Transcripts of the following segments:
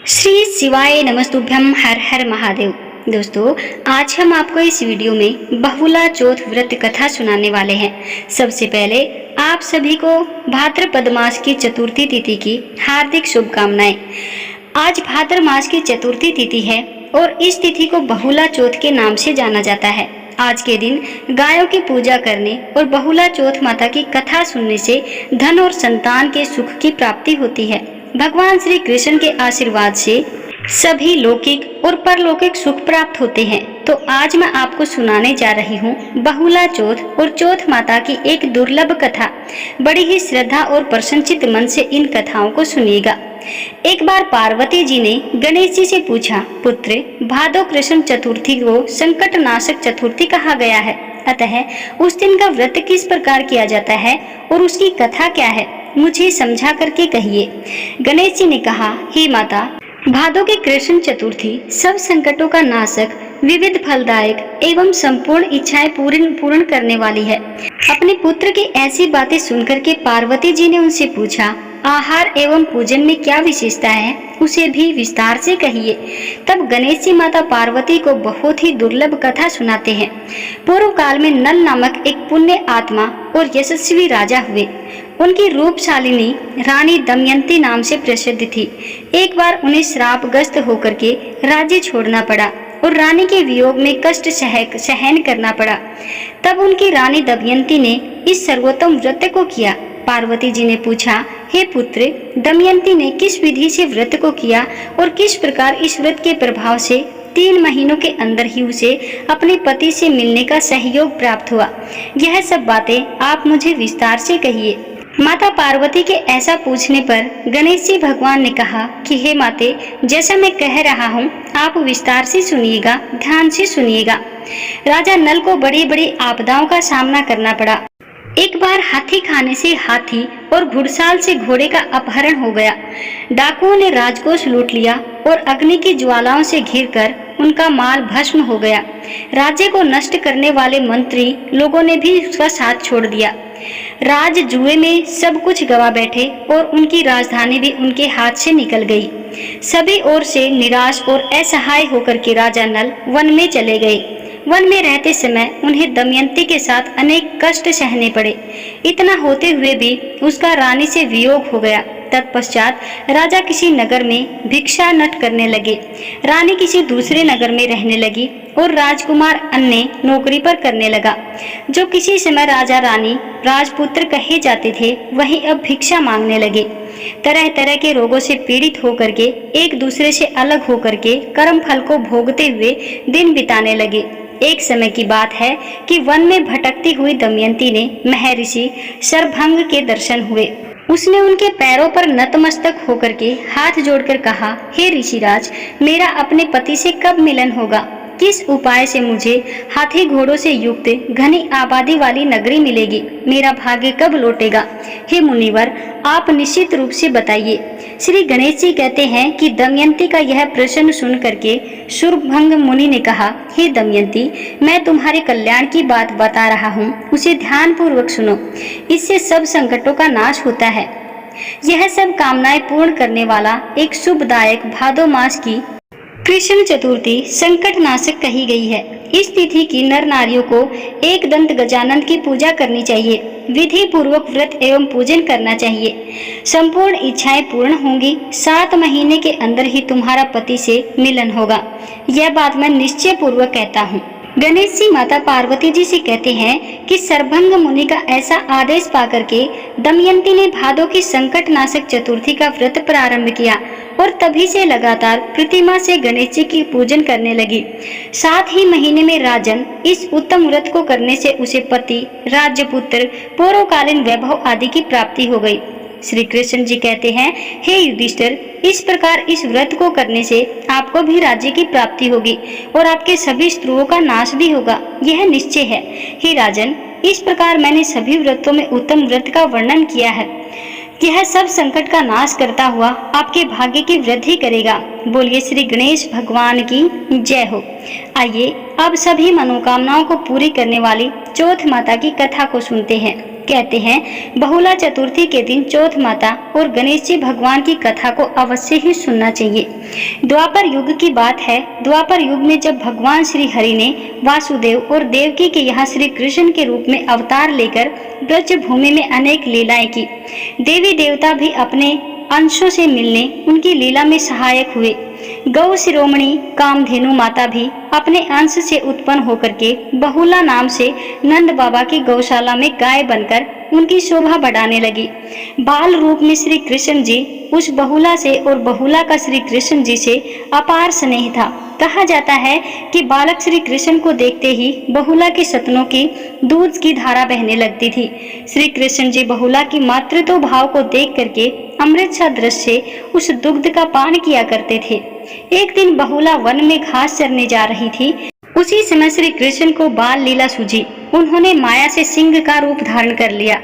श्री शिवाय नमस्तुभ्यम। हर हर महादेव। दोस्तों, आज हम आपको इस वीडियो में बहुला चौथ व्रत कथा सुनाने वाले हैं। सबसे पहले आप सभी को भाद्रपद मास की चतुर्थी तिथि की हार्दिक शुभकामनाएं। आज भाद्र मास की चतुर्थी तिथि है और इस तिथि को बहुला चौथ के नाम से जाना जाता है। आज के दिन गायों की पूजा करने और बहुला चौथ माता की कथा सुनने से धन और संतान के सुख की प्राप्ति होती है। भगवान श्री कृष्ण के आशीर्वाद से सभी लौकिक और परलौकिक सुख प्राप्त होते हैं। तो आज मैं आपको सुनाने जा रही हूँ बहुला चौथ और चौथ माता की एक दुर्लभ कथा। बड़ी ही श्रद्धा और प्रसन्नचित मन से इन कथाओं को सुनिएगा। एक बार पार्वती जी ने गणेश जी से पूछा, पुत्र, भादो कृष्ण चतुर्थी को संकट नाशक चतुर्थी कहा गया है, अतः उस दिन का व्रत किस प्रकार किया जाता है और उसकी कथा क्या है, मुझे समझा करके कहिए। गणेश जी ने कहा, हे माता, भादो की कृष्ण चतुर्थी सब संकटों का नाशक, विविध फलदायक एवं संपूर्ण इच्छाएं पूर्ण करने वाली है। अपने पुत्र की ऐसी बातें सुनकर के पार्वती जी ने उनसे पूछा, आहार एवं पूजन में क्या विशेषता है, उसे भी विस्तार से कहिए। तब गणेश जी माता पार्वती को बहुत ही दुर्लभ कथा सुनाते हैं। पूर्व काल में नल नामक एक पुण्य आत्मा और यशस्वी राजा हुए। उनकी रूपशालिनी रानी दमयंती नाम से प्रसिद्ध थी। एक बार उन्हें श्रापग्रस्त होकर के राज्य छोड़ना पड़ा और रानी के वियोग में कष्ट सहन करना पड़ा। तब उनकी रानी दमयंती ने इस सर्वोत्तम व्रत को किया। पार्वती जी ने पूछा, हे पुत्र, दमयंती ने किस विधि से व्रत को किया और किस प्रकार इस व्रत के प्रभाव से 3 महीनों के अंदर ही उसे अपने पति से मिलने का सहयोग प्राप्त हुआ। यह सब बातें आप मुझे विस्तार से कहिए। माता पार्वती के ऐसा पूछने पर गणेश जी भगवान ने कहा कि हे माते, जैसा मैं कह रहा हूँ आप विस्तार से सुनिएगा, ध्यान से सुनिएगा। राजा नल को बड़ी बड़ी आपदाओं का सामना करना पड़ा। एक बार हाथी खाने से हाथी और घुड़साल से घोड़े का अपहरण हो गया। डाकुओं ने राजकोष लूट लिया और अग्नि की ज्वालाओं से घिरकर उनका माल भस्म हो गया। राज्य को नष्ट करने वाले मंत्री लोगों ने भी उसका साथ छोड़ दिया। राज जुए में सब कुछ गवा बैठे और उनकी राजधानी भी उनके हाथ से निकल गई। सभी ओर से निराश और असहाय होकर के राजा नल वन में चले गए। वन में रहते समय उन्हें दमयंती के साथ अनेक कष्ट सहने पड़े। इतना होते हुए भी उसका रानी से वियोग हो गया। तत्पश्चात राजा किसी नगर में भिक्षा नट करने लगे, रानी किसी दूसरे नगर में रहने लगी और राजकुमार अन्य नौकरी पर करने लगा। जो किसी समय राजा रानी राजपुत्र कहे जाते थे, वही अब भिक्षा मांगने लगे। तरह तरह के रोगों से पीड़ित होकर के एक दूसरे से अलग होकर के कर्म फल को भोगते हुए दिन बिताने लगे। एक समय की बात है कि वन में भटकती हुई दमयंती ने महर्षि शरभंग के दर्शन हुए। उसने उनके पैरों पर नतमस्तक होकर के हाथ जोड़कर कहा, हे ऋषिराज, मेरा अपने पति से कब मिलन होगा? किस उपाय से मुझे हाथी घोड़ों से युक्त घनी आबादी वाली नगरी मिलेगी? मेरा भाग्य कब लौटेगा? हे मुनिवर, आप निश्चित रूप से बताइए। श्री गणेश जी कहते हैं कि दमयंती का यह प्रश्न सुन करके शरभंग मुनि ने कहा, हे दमयंती, मैं तुम्हारे कल्याण की बात बता रहा हूँ, उसे ध्यान पूर्वक सुनो। इससे सब संकटों का नाश होता है। यह सब कामनाएं पूर्ण करने वाला एक शुभदायक भादो मास की कृष्ण चतुर्थी संकट नाशक कही गई है। इस तिथि की नर नारियों को एक दंत गजानन की पूजा करनी चाहिए। विधि पूर्वक व्रत एवं पूजन करना चाहिए। संपूर्ण इच्छाएं पूर्ण होंगी। 7 महीने के अंदर ही तुम्हारा पति से मिलन होगा। यह बात मैं निश्चय पूर्वक कहता हूँ। गणेश जी माता पार्वती जी से कहते हैं कि शरभंग मुनि का ऐसा आदेश पाकर के दमयंती ने भादो की संकट नाशक चतुर्थी का व्रत प्रारंभ किया और तभी से लगातार प्रतिमा से गणेश जी की पूजन करने लगी। 7 ही महीने में राजन इस उत्तम व्रत को करने से उसे पति, राज्यपुत्र, पूर्वकालीन वैभव आदि की प्राप्ति हो गई। श्री कृष्ण जी कहते हैं, हे युधिष्ठिर, इस प्रकार इस व्रत को करने से आपको भी राज्य की प्राप्ति होगी और आपके सभी शत्रुओं का नाश भी होगा, यह निश्चय है। हे राजन, इस प्रकार मैंने सभी व्रतों में उत्तम व्रत का वर्णन किया है। यह सब संकट का नाश करता हुआ आपके भाग्य की वृद्धि करेगा। बोलिए श्री गणेश भगवान की जय हो। आइए अब सभी मनोकामनाओं को पूरी करने वाली चौथ माता की कथा को सुनते हैं। कहते हैं बहुला चतुर्थी के दिन चौथ माता और गणेश जी भगवान की कथा को अवश्य ही सुनना चाहिए। द्वापर युग की बात है। द्वापर युग में जब भगवान श्री हरि ने वासुदेव और देवकी के यहाँ श्री कृष्ण के रूप में अवतार लेकर ब्रज भूमि में अनेक लीलाएं की, देवी देवता भी अपने अंशों से मिलने उनकी लीला में सहायक हुए। गौ शिरोमणि कामधेनु माता भी अपने अंश से उत्पन्न होकर के बहुला नाम से नंद बाबा की गौशाला में गाय बनकर उनकी शोभा बढ़ाने लगी। बाल रूप में श्री कृष्ण जी उस बहुला से और बहुला का श्री कृष्ण जी से अपार स्नेह था। कहा जाता है कि बालक श्री कृष्ण को देखते ही बहुला के सतनों की दूध की धारा बहने लगती थी। श्री कृष्ण जी बहुला की मातृत्व भाव को देख करके अमृत सा दृश्य उस दुग्ध का पान किया करते थे। एक दिन बहुला वन में घास चरने जा रही थी। उसी समय श्री कृष्ण को बाल लीला सूझी। उन्होंने माया से सिंह का रूप धारण कर लिया।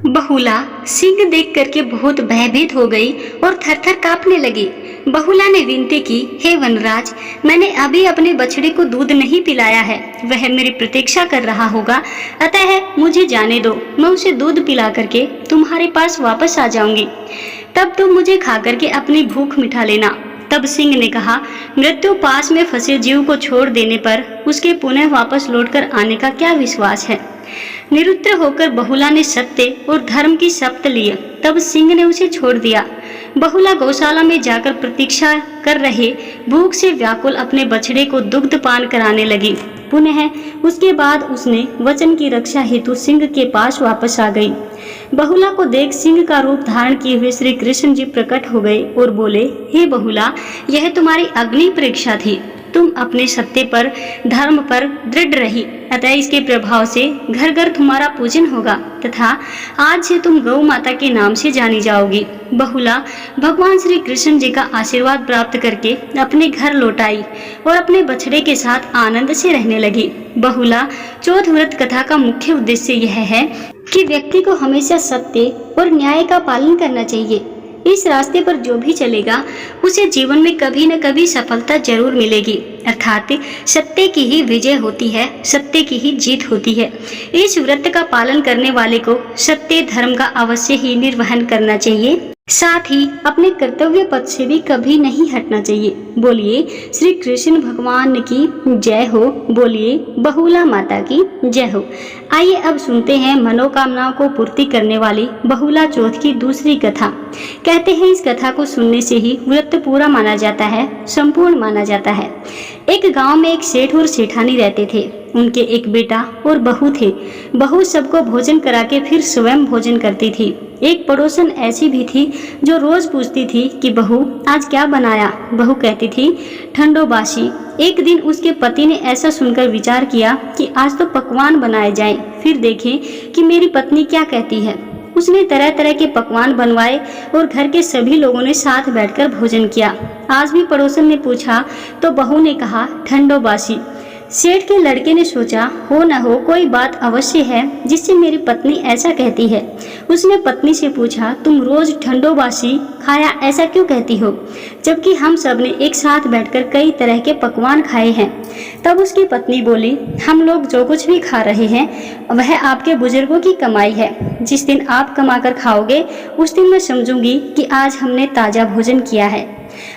बहुला सिंह देख करके बहुत भयभीत हो गई और थरथर कांपने लगी। बहुला ने विनती की, हे वनराज, मैंने अभी अपने बछड़े को दूध नहीं पिलाया है, वह मेरी प्रतीक्षा कर रहा होगा, अतः मुझे जाने दो, मैं उसे दूध पिला करके तुम्हारे पास वापस आ जाऊंगी, तब तुम मुझे खा करके अपनी भूख मिटा लेना। तब सिंह ने कहा, मृत्यु पास में फंसे जीव को छोड़ देने पर उसके पुनः वापस लौटकर आने का क्या विश्वास है। निरुत्तर होकर बहुला ने सत्य और धर्म की शपथ ली। तब सिंह ने उसे छोड़ दिया। बहुला गौशाला में जाकर प्रतीक्षा कर रहे भूख से व्याकुल अपने बछड़े को दुग्ध पान कराने लगी। पुनः उसके बाद उसने वचन की रक्षा हेतु सिंह के पास वापस आ गई। बहुला को देख सिंह का रूप धारण किए हुए श्री कृष्ण जी प्रकट हो गए और बोले, हे बहुला, यह तुम्हारी अग्नि परीक्षा थी। तुम अपने सत्य पर, धर्म पर दृढ़ रही, अतः इसके प्रभाव से घर घर तुम्हारा पूजन होगा तथा आज से तुम गौ माता के नाम से जानी जाओगी। बहुला भगवान श्री कृष्ण जी का आशीर्वाद प्राप्त करके अपने घर लौट आई और अपने बछड़े के साथ आनंद से रहने लगी। बहुला चौथ व्रत कथा का मुख्य उद्देश्य यह है कि व्यक्ति को हमेशा सत्य और न्याय का पालन करना चाहिए। इस रास्ते पर जो भी चलेगा उसे जीवन में कभी न कभी सफलता जरूर मिलेगी। अर्थात सत्य की ही विजय होती है, सत्य की ही जीत होती है। इस व्रत का पालन करने वाले को सत्य धर्म का अवश्य ही निर्वहन करना चाहिए, साथ ही अपने कर्तव्य पथ से भी कभी नहीं हटना चाहिए। बोलिए श्री कृष्ण भगवान की जय हो, बोलिए बहुला माता की जय हो। आइए अब सुनते हैं मनोकामनाओं को पूर्ति करने वाली बहुला चौथ की दूसरी कथा। कहते हैं इस कथा को सुनने से ही व्रत पूरा माना जाता है, संपूर्ण माना जाता है। एक गांव में एक सेठ और सेठानी रहते थे। उनके एक बेटा और बहू थे। बहू सबको भोजन करा के फिर स्वयं भोजन करती थी। एक पड़ोसन ऐसी भी थी जो रोज पूछती थी कि बहू आज क्या बनाया। बहू कहती थी ठंडो बासी। एक दिन उसके पति ने ऐसा सुनकर विचार किया कि आज तो पकवान बनाए जाएं, फिर देखें कि मेरी पत्नी क्या कहती है। उसने तरह तरह के पकवान बनवाए और घर के सभी लोगों ने साथ बैठकर भोजन किया। आज भी पड़ोसन ने पूछा तो बहू ने कहा ठंडो बासी। सेठ के लड़के ने सोचा हो न हो कोई बात अवश्य है जिससे मेरी पत्नी ऐसा कहती है। उसने पत्नी से पूछा तुम रोज ठंडो बासी खाया ऐसा क्यों कहती हो, जबकि हम सब ने एक साथ बैठकर कई तरह के पकवान खाए हैं। तब उसकी पत्नी बोली हम लोग जो कुछ भी खा रहे हैं वह आपके बुजुर्गों की कमाई है। जिस दिन आप कमाकर खाओगे उस दिन मैं समझूंगी कि आज हमने ताजा भोजन किया है।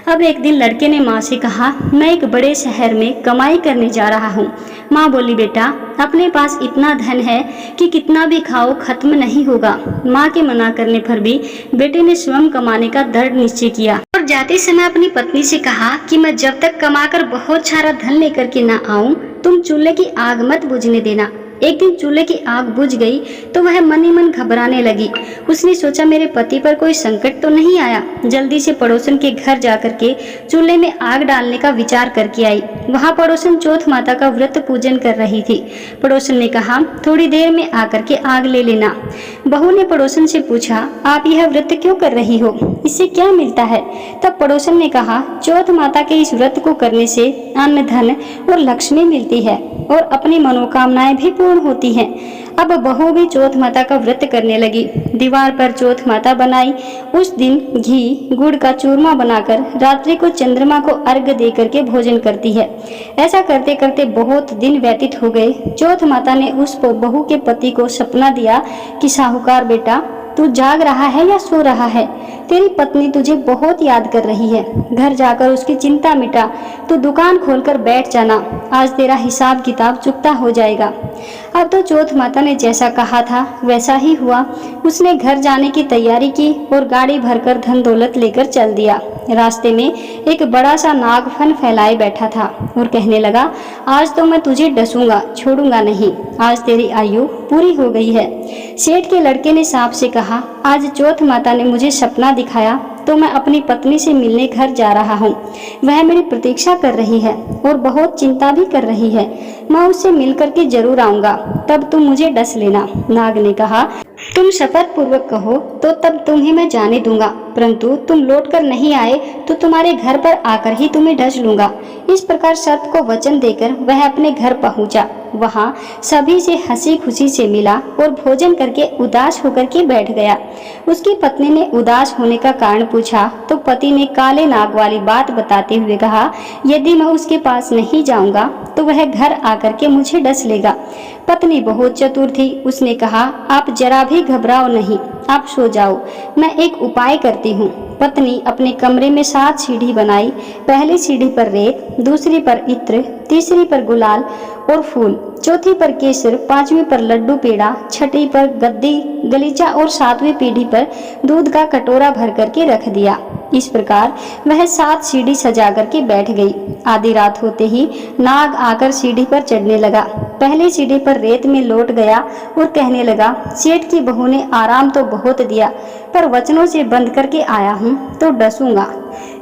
अब एक दिन लड़के ने माँ से कहा मैं एक बड़े शहर में कमाई करने जा रहा हूँ। माँ बोली बेटा अपने पास इतना धन है कि कितना भी खाओ खत्म नहीं होगा। माँ के मना करने पर भी बेटे ने स्वयं कमाने का दृढ़ निश्चय किया और जाते समय अपनी पत्नी से कहा कि मैं जब तक कमाकर बहुत सारा धन लेकर के ना आऊं तुम चूल्हे की आग मत बुझने देना। एक दिन चूल्हे की आग बुझ गई तो वह मन ही मन घबराने लगी। उसने सोचा मेरे पति पर कोई संकट तो नहीं आया। जल्दी से पड़ोसन के घर जाकर के चूल्हे में आग डालने का विचार करके आई। वहाँ पड़ोसन चौथ माता का व्रत पूजन कर रही थी। पड़ोसन ने कहा थोड़ी देर में आकर के आग ले लेना। बहू ने पड़ोसन से पूछा आप यह व्रत क्यों कर रही हो, इससे क्या मिलता है। तब पड़ोसन ने कहा चौथ माता के इस व्रत को करने से अन्न धन और लक्ष्मी मिलती है और अपनी मनोकामनाएं भी पूर्ण होती हैं। अब बहू भी चौथ माता का व्रत करने लगी। दीवार पर चौथ माता बनाई। उस दिन घी गुड़ का चूरमा बनाकर रात्रि को चंद्रमा को अर्घ्य दे करके भोजन करती है। ऐसा करते करते बहुत दिन व्यतीत हो गए। चौथ माता ने उस बहू के पति को सपना दिया कि साहूकार बेटा, तू जाग रहा है या सो रहा है? तेरी पत्नी तुझे बहुत याद कर रही है। घर जाकर उसकी चिंता मिटा। तू दुकान खोलकर बैठ जाना। आज तेरा हिसाब किताब चुकता हो जाएगा। अब तो चौथ माता ने जैसा कहा था वैसा ही हुआ। उसने घर जाने की तैयारी की और गाड़ी भरकर धन दौलत लेकर चल दिया। रास्ते में एक बड़ा सा नाग फन फैलाए बैठा था और कहने लगा, आज तो मैं तुझे डसूंगा, छोड़ूंगा नहीं। आज तेरी आयु पूरी हो गई है। सेठ के लड़के ने सांप से कहा, आज चौथ माता ने मुझे सपना दिखाया तो मैं अपनी पत्नी से मिलने घर जा रहा हूँ। वह मेरी प्रतीक्षा कर रही है और बहुत चिंता भी कर रही है। मैं उससे मिलकर के जरूर आऊंगा, तब तुम मुझे डस लेना। नाग ने कहा, तुम शपथ पूर्वक कहो तो तब तुम्हें मैं जाने दूंगा, परंतु तुम लौट कर नहीं आए तो तुम्हारे घर पर आकर ही तुम्हें डस लूंगा। इस प्रकार सर्प को वचन देकर वह अपने घर पहुंचा। वहां सभी से हंसी खुशी से मिला और भोजन करके उदास होकर के बैठ गया। उसकी पत्नी ने उदास होने का कारण पूछा तो पति ने काले नाग वाली बात बताते हुए कहा, यदि मैं उसके पास नहीं जाऊंगा तो वह घर आकर के मुझे डस लेगा। पत्नी बहुत चतुर थी। उसने कहा, आप जरा भी घबराओ नहीं, आप सो जाओ, मैं एक उपाय करती हूँ। पत्नी अपने कमरे में 7 सीढ़ी बनाई। पहली सीढ़ी पर रेत, दूसरी पर इत्र, तीसरी पर गुलाल और फूल, चौथी पर केसर, 5वीं पर लड्डू पेड़ा, छठी पर गद्दी गलीचा और 7वीं पीढ़ी पर दूध का कटोरा भर करके रख दिया। इस प्रकार वह 7 सीढ़ी सजा करके बैठ गई। आधी रात होते ही नाग आकर सीढ़ी पर चढ़ने लगा। पहली सीढ़ी पर रेत में लौट गया और कहने लगा, सेठ की बहू ने आराम तो बहुत दिया, पर वचनों से बंध करके आया हूँ तो डसूंगा।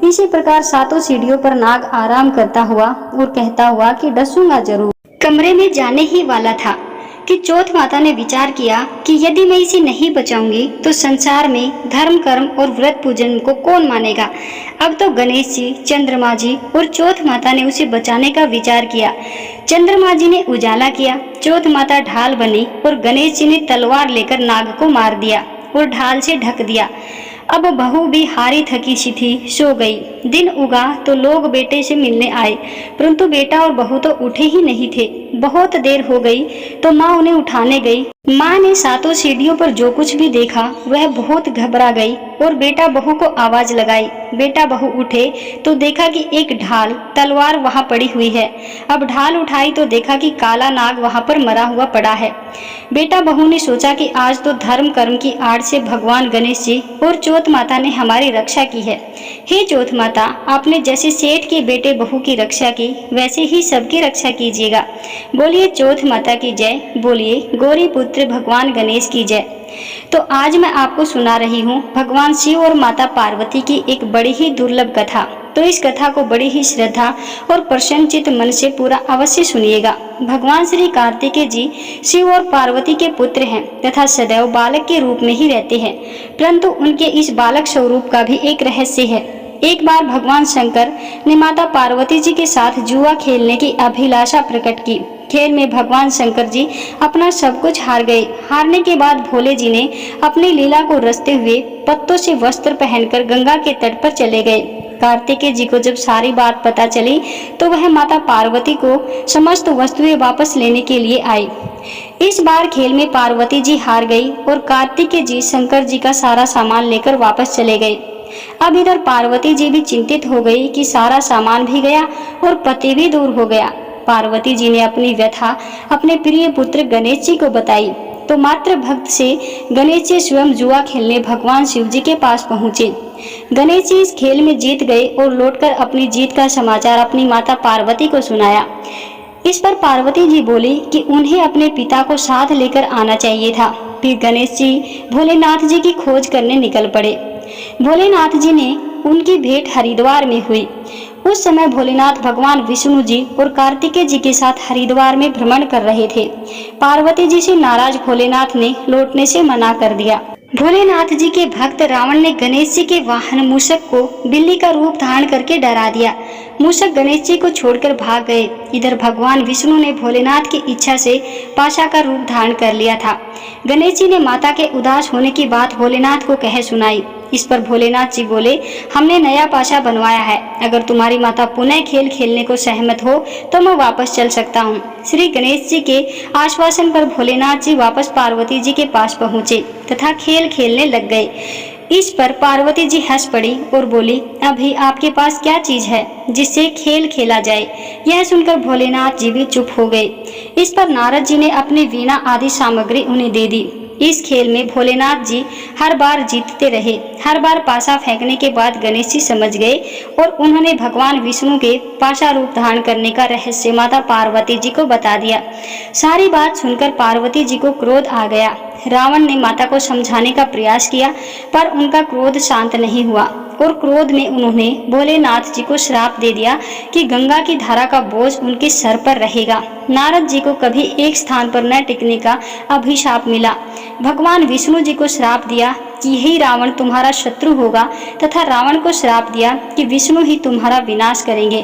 इसी प्रकार 7 सीढ़ियों पर नाग आराम करता हुआ और कहता हुआ कि डसूंगा जरूर। कमरे में जाने ही वाला था कि चौथ माता ने विचार किया कि यदि मैं इसे नहीं बचाऊंगी तो संसार में धर्म कर्म और व्रत पूजन को कौन मानेगा। अब तो गणेश जी, चंद्रमा जी और चौथ माता ने उसे बचाने का विचार किया। चंद्रमा जी ने उजाला किया, चौथ माता ढाल बनी और गणेश जी ने तलवार लेकर नाग को मार दिया और ढाल से ढक दिया। अब बहू भी हारी थकी सी थी, सो गई। दिन उगा तो लोग बेटे से मिलने आए, परंतु बेटा और बहू तो उठे ही नहीं थे। बहुत देर हो गई तो माँ उन्हें उठाने गई। माँ ने 7 सीढ़ियों पर जो कुछ भी देखा वह बहुत घबरा गई और बेटा बहू को आवाज लगाई। बेटा बहू उठे तो देखा कि एक ढाल तलवार वहां पड़ी हुई है। अब ढाल उठाई तो देखा कि काला नाग वहां पर मरा हुआ पड़ा है। बेटा बहू ने सोचा कि आज तो धर्म कर्म की आड़ से भगवान गणेश जी और चौथ माता ने हमारी रक्षा की है। हे चौथ माता, आपने जैसे सेठ के बेटे बहू की रक्षा की वैसे ही सबकी रक्षा कीजिएगा। बोलिए चौथ माता की जय, बोलिए गौरी पुत्र भगवान गणेश की जय। तो आज मैं आपको सुना रही हूँ भगवान शिव और माता पार्वती की एक बड़ी ही दुर्लभ कथा। तो इस कथा को बड़ी ही श्रद्धा और प्रसन्नचित मन से पूरा अवश्य सुनिएगा। भगवान श्री कार्तिकेय जी शिव और पार्वती के पुत्र हैं तथा सदैव बालक के रूप में ही रहते हैं, परंतु उनके इस बालक स्वरूप का भी एक रहस्य है। एक बार भगवान शंकर ने माता पार्वती जी के साथ जुआ खेलने की अभिलाषा प्रकट की। खेल में भगवान शंकर जी अपना सब कुछ हार गए। हारने के बाद भोले जी ने अपनी लीला को रचते हुए पत्तों से वस्त्र पहनकर गंगा के तट पर चले गए। कार्तिकेय जी को जब सारी बात पता चली तो वह माता पार्वती को समस्त वस्तुएं वापस लेने के लिए आई। इस बार खेल में पार्वती जी हार गई और कार्तिकेय जी शंकर जी का सारा सामान लेकर वापस चले गए। अब इधर पार्वती जी भी चिंतित हो गई कि सारा सामान भी गया और पति भी दूर हो गया। पार्वती जी ने अपनी व्यथा अपने प्रिय पुत्र गणेश जी को बताई तो मात्र भक्त से गणेश जी स्वयं जुआ खेलने भगवान शिव जी के पास पहुंचे। गणेश जी इस खेल में जीत गए और लौटकर अपनी जीत का समाचार अपनी माता पार्वती को सुनाया। इस पर पार्वती जी बोली कि उन्हें अपने पिता को साथ लेकर आना चाहिए था। फिर गणेश जी भोलेनाथ जी की खोज करने निकल पड़े। भोलेनाथ जी ने उनकी भेंट हरिद्वार में हुई। उस समय भोलेनाथ भगवान विष्णु जी और कार्तिकेय जी के साथ हरिद्वार में भ्रमण कर रहे थे। पार्वती जी से नाराज भोलेनाथ ने लौटने से मना कर दिया। भोलेनाथ जी के भक्त रावण ने गणेश जी के वाहन मूषक को बिल्ली का रूप धारण करके डरा दिया। मूषक गणेश जी को छोड़कर भाग गए। इधर भगवान विष्णु ने भोलेनाथ की इच्छा से पाशा का रूप धारण कर लिया था। गणेश जी ने माता के उदास होने की बात भोलेनाथ को कह सुनाई। इस पर भोलेनाथ जी बोले, हमने नया पाशा बनवाया है, अगर तुम्हारी माता पुनः खेल खेलने को सहमत हो तो मैं वापस चल सकता हूँ। श्री गणेश जी के आश्वासन पर भोलेनाथ जी वापस पार्वती जी के पास पहुँचे तथा खेल खेलने लग गए। इस पर पार्वती जी हंस पड़ी और बोली, अभी आपके पास क्या चीज है जिससे खेल खेला जाए। यह सुनकर भोलेनाथ जी भी चुप हो गए। इस पर नारद जी ने अपनी वीणा आदि सामग्री उन्हें दे दी। इस खेल में भोलेनाथ जी हर बार जीतते रहे। हर बार पासा फेंकने के बाद गणेश जी समझ गए और उन्होंने भगवान विष्णु के पाशा रूप धारण करने का रहस्य माता पार्वती जी को बता दिया। सारी बात सुनकर पार्वती जी को क्रोध आ गया। रावण ने माता को समझाने का प्रयास किया पर उनका क्रोध शांत नहीं हुआ और क्रोध में उन्होंने भोलेनाथ जी को श्राप दे दिया कि गंगा की धारा का बोझ उनके सर पर रहेगा। नारद जी को कभी एक स्थान पर न टिकने का अभिशाप मिला। भगवान विष्णु जी को श्राप दिया कि यही रावण तुम्हारा शत्रु होगा तथा रावण को श्राप दिया कि विष्णु ही तुम्हारा विनाश करेंगे।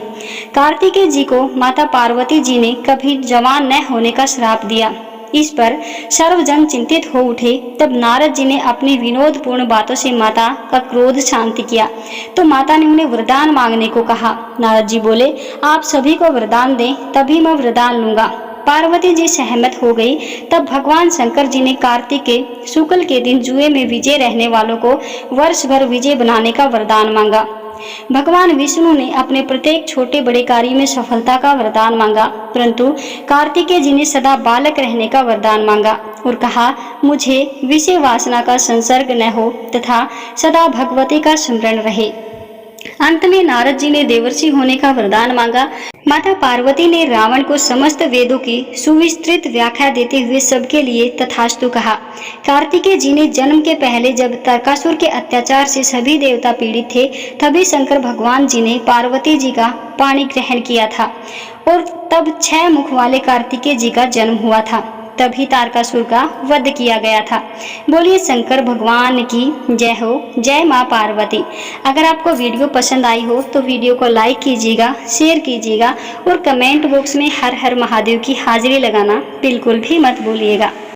कार्तिकेय जी को माता पार्वती जी ने कभी जवान न होने का श्राप दिया। इस पर सर्वजन चिंतित हो उठे। तब नारद जी ने अपनी विनोदपूर्ण बातों से माता का क्रोध शांत किया तो माता ने उन्हें वरदान मांगने को कहा। नारद जी बोले, आप सभी को वरदान दें तभी मैं वरदान लूंगा। पार्वती जी सहमत हो गई। तब भगवान शंकर जी ने कार्तिक के शुक्ल के दिन जुए में विजय रहने वालों को वर्ष भर विजय बनाने का वरदान मांगा। भगवान विष्णु ने अपने प्रत्येक छोटे बड़े कार्य में सफलता का वरदान मांगा, परंतु कार्तिकेय जी ने सदा बालक रहने का वरदान मांगा और कहा, मुझे विषय वासना का संसर्ग न हो तथा सदा भगवती का स्मरण रहे। अंत में नारद जी ने देवर्षि होने का वरदान मांगा। माता पार्वती ने रावण को समस्त वेदों की सुविस्तृत व्याख्या देते हुए सबके लिए तथास्तु कहा। कार्तिकेय जी ने जन्म के पहले जब तारकासुर के अत्याचार से सभी देवता पीड़ित थे तभी शंकर भगवान जी ने पार्वती जी का पाणी ग्रहण किया था और तब 6 मुख वाले कार्तिकेय जी का जन्म हुआ था। तभी तारकासुर का वध किया गया था। बोलिए शंकर भगवान की जय हो। जय माँ पार्वती। अगर आपको वीडियो पसंद आई हो तो वीडियो को लाइक कीजिएगा, शेयर कीजिएगा और कमेंट बॉक्स में हर हर महादेव की हाजिरी लगाना बिल्कुल भी मत भूलिएगा।